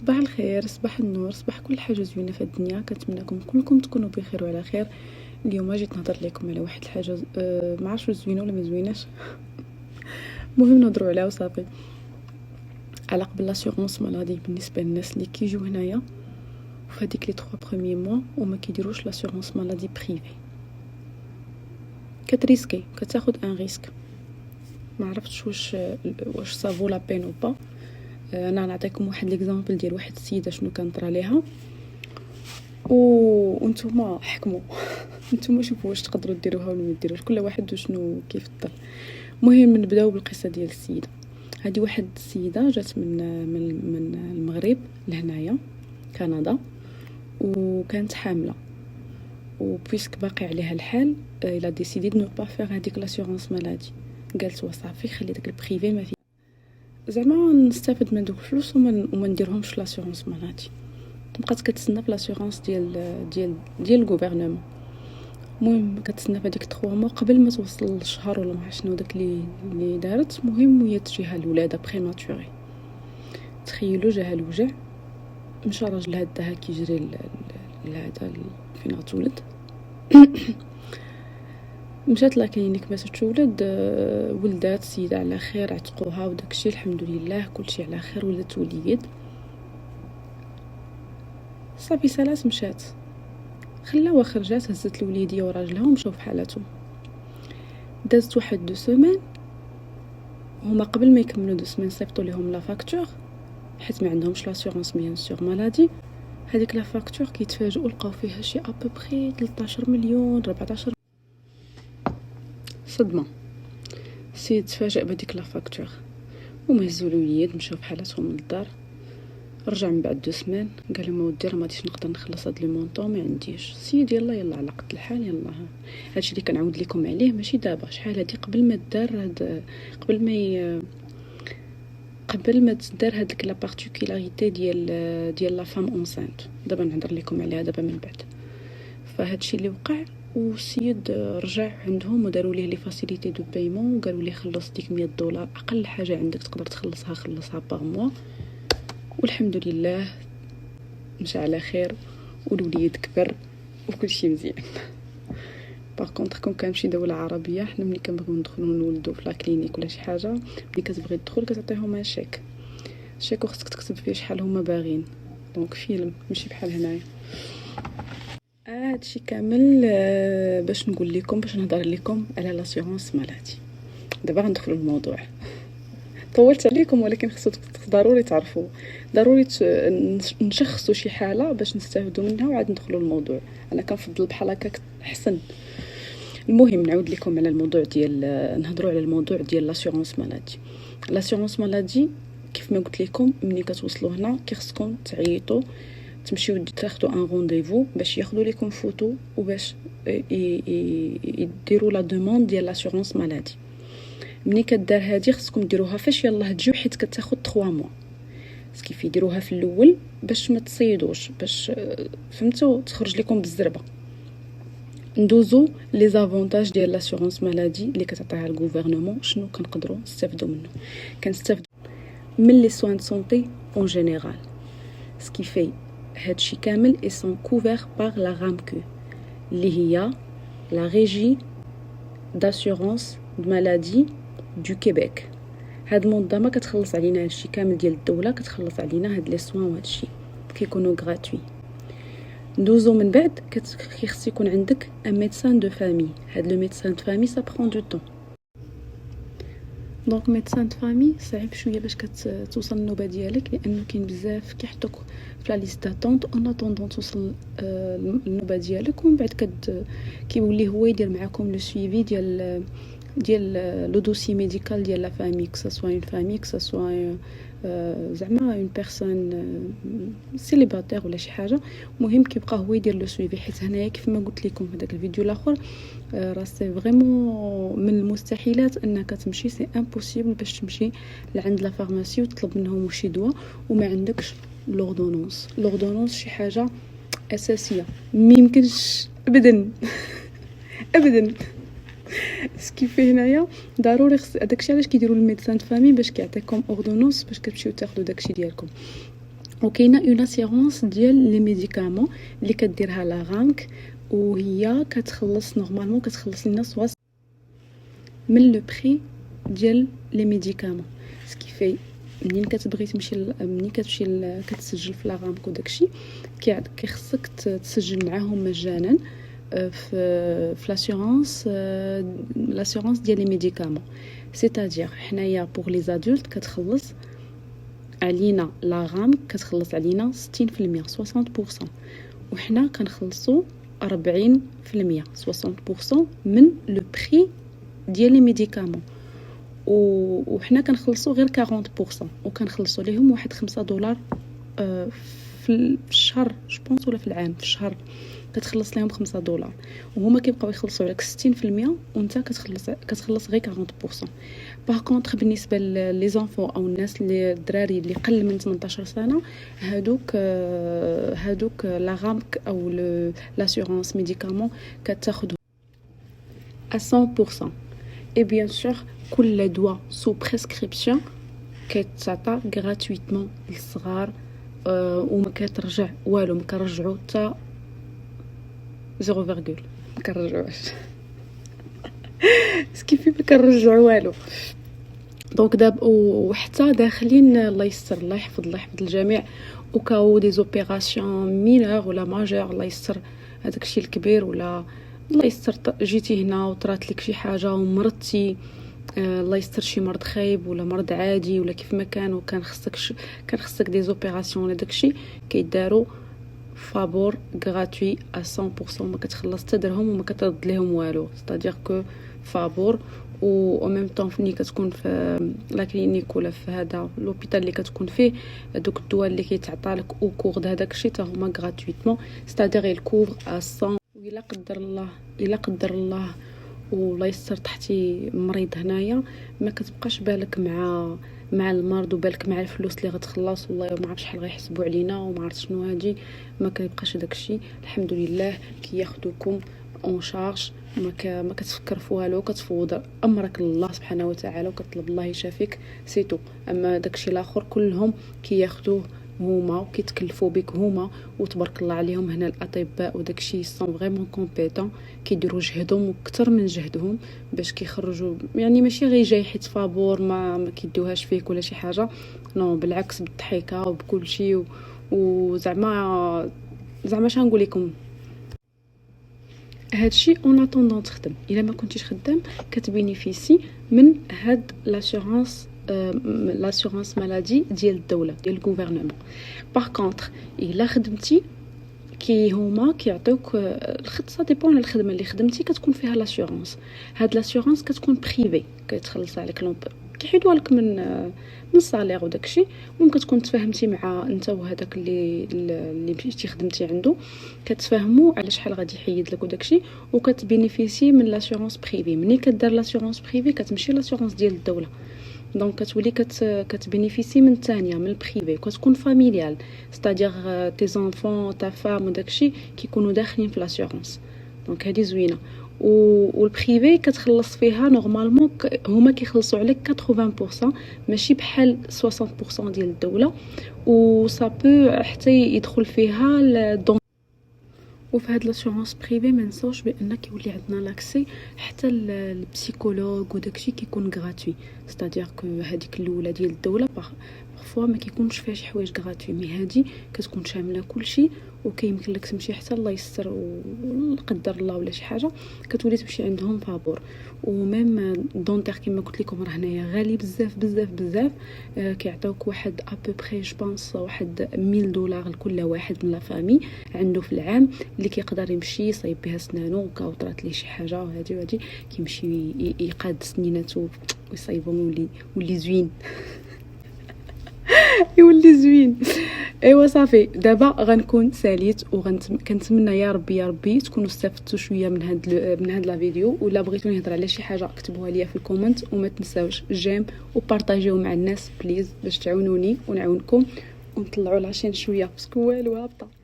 صباح الخير، صباح النور، صباح كل حاجة زوينة في الدنيا. كنتمنىكم كلكم تكونوا بخير وعلى خير. اليوم جيت نهضر لكم على واحد الحاجة ما عرفتش زوينة ولا ما زويناش. مهم نهضروا عليها وصافي. على قبل لاسيغونس مالادي بالنسبة للناس اللي كيجيو هنايا في هذيك لي 3 بروميي موا وما كيديروش لاسيغونس مالادي بريفي، كتريسكي، كتاخد ان ريسك. ما عرفتش واش صافو لا بين او با. انا نعطيكم واحد ليكزامبل ديال واحد السيده شنو كانت طرا ليها وانتم حكموا. انتم شوفوا واش تقدروا ديروها ولا ما ديروش، كل واحد وشنو كيفضل. المهم نبداو بالقصه ديال السيده هذه. واحد السيده جات من المغرب لهنايا كندا وكانت حامله، وبويسك باقي عليها الحال الا ديسيدي دو با فير هذيك لاسيغونس مالادي. قالت وصافي خلي داك البريفي ما فيه، زعما نستافد من دوك الفلوس وما نديرهمش لاسيغونس مالادي. بقات كتسنى في لاسيغونس ديال الغوفرنمون. المهم كتسنى في هذيك 3 موا قبل ما توصل الشهر ولا ما شنو داك اللي دارت. المهم وهي تجيها الولاده بريماتوري. تخيلوا جاها الوجع، مشى راجلها داها كيجري لهذا فين غتولد. مشات لاكلينيك باش تولد، ولدات السيده على خير، عتقوها وداكشي الحمد لله كلشي على خير. ولدت وليد صافي سالات مشات خلاوها خرجات، هزت الوليديه وراجلها ومشاو في حالاتهم. دازت واحد 2 سيمين، هما قبل ما يكملوا 2 سيمين صيفطوا لهم لا فاكتور حيت ما عندهمش لاسيغونس بيان سور مالادي. هذيك لا فاكتور كيتفاجئوا لقاو فيها شي ابوبري 13 مليون 14. صدمه. السيد تفاجأ بهذيك لا فاكتور وما هزوا الوليد مشاو في حالاتهم للدار. رجع من بعد 2 سيمين قال لهم اودي راه ما غاديش نقدر نخلص هاد لي مونطون، ما عنديش. السيد يلا على قد الحال يلا. هادشي اللي كنعاود لكم عليه ماشي دابا، شحال هادي قبل ما دار هاد قبل ما تدار هاديك لا بارتيكولاريتي ديال لا فام اونسانت. دابا نهضر لكم عليها دابا من بعد. فهادشي اللي وقع، والسيد رجع عندهم وداروا ليه لي فاسيليتي دو بايمون وقالوا ليه خلص ديك $100 اقل حاجه عندك تقدر تخلصها، خلصها باغ موا. والحمد لله مشى على خير والوليد كبر وكل شيء مزيان. باغ كونطخ كون كان شي دوله عربيه، حنا ملي كنبغيو ندخلو نولدو في لا كلينيك ولا شي حاجه، ملي كتبغي تدخل كتعطيهم ان شيك وخصك تكتب فيه شحال هما باغين. دونك فيلم ماشي بحال هنايا. هادشي كامل باش نقول لكم، باش نهضر لكم على لاسيغونس مالادي. دابا غندخلوا الموضوع. طولت عليكم ولكن خصو ضروري تعرفوا، ضروري نشخصوا شي حاله باش نستافدوا منها وعاد ندخلوا الموضوع. انا كنفضل بحال هكا احسن. المهم نعاود لكم على الموضوع ديال نهضروا على الموضوع ديال لاسيغونس مالادي. لاسيغونس مالادي كيف ما قلت لكم ملي كتوصلوا هنا كيخصكم تعيطوا تمشيو تاخذوا ان رونديفو باش ياخذوا لكم فوتو وباش يديروا لا دوموند ديال لاسيغونس مالادي. ملي كدار هادي خصكم ديروها فاش يلاه تجيو، حيت كتاخذ 3 موا. كيف يديروها في الاول باش ما تصيدوش، باش فهمتوا تخرج لكم بالزربه. ندوزو لي زافونتاج ديال لاسيغونس مالادي اللي كتعطيها الغوفرنمون. شنو كنقدروا نستافدوا منه؟ كنستافدوا من لي سوان دو سونتي اون جينيرال. سكي في هادشي كامل اي سون كوفير باغ لا رامكو اللي هي لا ريجي داسيغونس دو مالادي دو كيبيك. هاد المنظمه كتخلص علينا هادشي كامل ديال الدوله، كتخلص علينا هاد لي سوان وهادشي كيكونوا غراتوي. ندوزو من بعد خص يكون عندك ان ميدسان دو فامي. هاد لو ميدسان دو فامي سا برون دو طون. دونك ميدسان دو فامي صعيب شويه باش كتوصل النوبه ديالك، لانه كاين بزاف كيحطوك في لا ليست داتونط اون اتوندون توصل النوبه ديالك. ومن بعد كيولي هو يدير معاكم لو سويفي ديال لو دوسي ميديكال ديال لا فامي، كسا سوا اون فامي كسا سوا زعما اون بيرسون سيليباتير ولا شي حاجه. المهم كيبقى هو يدير لو سويفي. حيت هنايا كيف ما قلت لكم في داك الفيديو الاخر راه سي فريمون من المستحيلات انك تمشي، سي امبوسيبل باش تمشي لعند لا فارماسي وتطلب منهم شي دواء وما عندكش لوردونونس. لوردونونس شي حاجه اساسيه ما يمكنش ابدا ابدا. سكيفي هنايا ضروري داكشي علاش كيديروا الميدسان فامي باش كيعطيكم اوردونونس باش كتمشيو تاخذوا داكشي ديالكم. وكاينه اون اسيرونس ديال لي ميديكامون اللي كديرها لا غانك، وهي كتخلص نورمالمون كتخلص لنا من لو بري ديال لي ميديكامون. سكيفاي منين كتبغي تمشي منين كتمشي كتسجل في لا غانك وداكشي كيخصك تسجل معاهم مجانا في لاسيورونس ديال لي ميديكامون. سيتادير حنايا بوغ لي زادولت كتخلص علينا لا غانك كتخلص علينا 60% 60%، وحنا كنخلصوا 40% 60% من لو بري ديال لي ميديكامون، وحنا كنخلصوا غير 40%، وكنخلصوا ليهم واحد $5 في الشهر جوبونس، ولا في العام في الشهر كتخلص لهم $5، وهما كيبقاو يخلصوا عليك 60% وانت كتخلص غير 40%. باغ كونطخ بالنسبه لي زونفون او الناس اللي الدراري اللي قل من 18 سنه، هادوك لا غامك او لاسيورونس ميديكامون كتاخذ à 100%. et bien sûr كل دواء سو بريسكريبسيون كيتعطى غراتويتمون للصغار، وما كترجع والو، ما كنرجعو حتى 0 ما كنرجعوش سكيفي ما كنرجعو والو. دونك دابا وحتى داخلين الله يستر الله يحفظ الجميع، وكاو دي زوبيراسيون مينور ولا ماجور الله يستر هذاك الشيء الكبير، ولا الله يستر جيتي هنا وطرات لك شي حاجه ومرضتي، الله يستر شي مرض خايب ولا مرض عادي ولا كيف ما كان، وكان خصك دي زوبيراسيون ولا داكشي كيداروا فابور غراتوي à 100%، ما كتخلص حتى درهم وما كترد لهم والو. ستادير كو فابور و ميم طون فني كتكون في لا كلينيك ولا في هذا لوبيتال اللي كتكون فيه، دوك الدواء اللي كيتعطى لك او كور هذاك الشيء حتى هما غراتويتمون، ستادير الكوفر à 100. وإلا قدر الله والله يستر طحتي مريض هنايا، ما كتبقاش بالك مع المرض وبالك مع الفلوس اللي غتخلص، والله ما عرفت شحال غيحسبوا علينا وما عرفت شنو هادي، ما كيبقاش داكشي. الحمد لله كياخذوكم اون شارج، ما كتفكر في والو، كتفوض امرك لله سبحانه وتعالى وكتطلب الله يشافيك سيتو. اما داكشي الاخر كلهم كياخذوه هما وكيتكلفوا بك هما، وتبارك الله عليهم هنا الاطباء وداكشي سون فريمون كومبيتون، كيديروا جهدهم اكثر من جهدهم باش كيخرجوا، يعني ماشي غير جاي حيت فابور ما كيدوهاش فيك ولا شي حاجه، نو بالعكس بالضحكه وبكل شيء، وزعما شنقول لكم هادشي اون اتوندون تخدم. الا ما كنتيش خدام كتبينيفيسي من هاد لاسيورونس مالادي ديال الدوله ديال الغوفرنمون. باغ كونطخ الا خدمتي هما كيعطيوك الخدمه ديبون على الخدمه اللي خدمتي كتكون فيها لاسيورونس. هاد لاسيورونس كتكون بريفي، كتخلص عليك كيحيدوا لك من الصالير وداكشي، ممكن تكون تفاهمتي مع انت وهذاك اللي مشيتي خدمتي عنده، كتفاهموا على شحال غادي يحيد لك وداكشي، وكتبينيفيسي من لاسيورونس بريفي. ملي كدار لاسيورونس بريفي كتمشي لاسيورونس ديال الدوله، دونك كتولي كتبينيفيسي من الثانيه من البريفي، كتكون فاميليال، ستادير تي زونفون تا فام وداكشي كيكونوا داخلين في لاسيورونس. دونك هذه زوينه. والبريفي كتخلص فيها نورمالمون هما كيخلصوا عليك 80%، ماشي بحال 60% ديال الدوله، وصابو حتى يدخل فيها وفي هاد لاسيورونس بريفي ما نساوش بان كيولي عندنا لاكسي حتى البسيكولوج وداكشي كيكون غراتوي. ستادير كو هذيك الاولى ديال الدوله بارفوا ما كيكونش فيها شي حوايج غراتوي، مي هادي كتكون شامله كلشي، وكيمكن لك تمشي حتى الله يستر وقدر الله ولا شي حاجه كتولي تمشي عندهم فابور. وميم دونتير كما قلت لكم راه هنايا غالي بزاف بزاف بزاف، كيعطيوك واحد ابوبري جوبونس واحد $1000 لكل واحد من لا فامي عنده في العام، اللي كيقدر يمشي يصايب بها سنانو، وكاوطرات ليه شي حاجه وهادي كيمشي يقاد سنيناتو ويصايبهم ولي زوين يولي زوين. ايوا صافي دابا غنكون ساليت، كنتمنى يا ربي تكونوا استفدتوا شويه من هاد لا فيديو. ولا بغيتو نهضر على شي حاجه اكتبوها ليا في الكومنت، وما تنساوش جيم وبارطاجيو مع الناس بليز باش تعاونوني ونعاونكم ونطلعوا العشين شويه باسكو والو هابطه.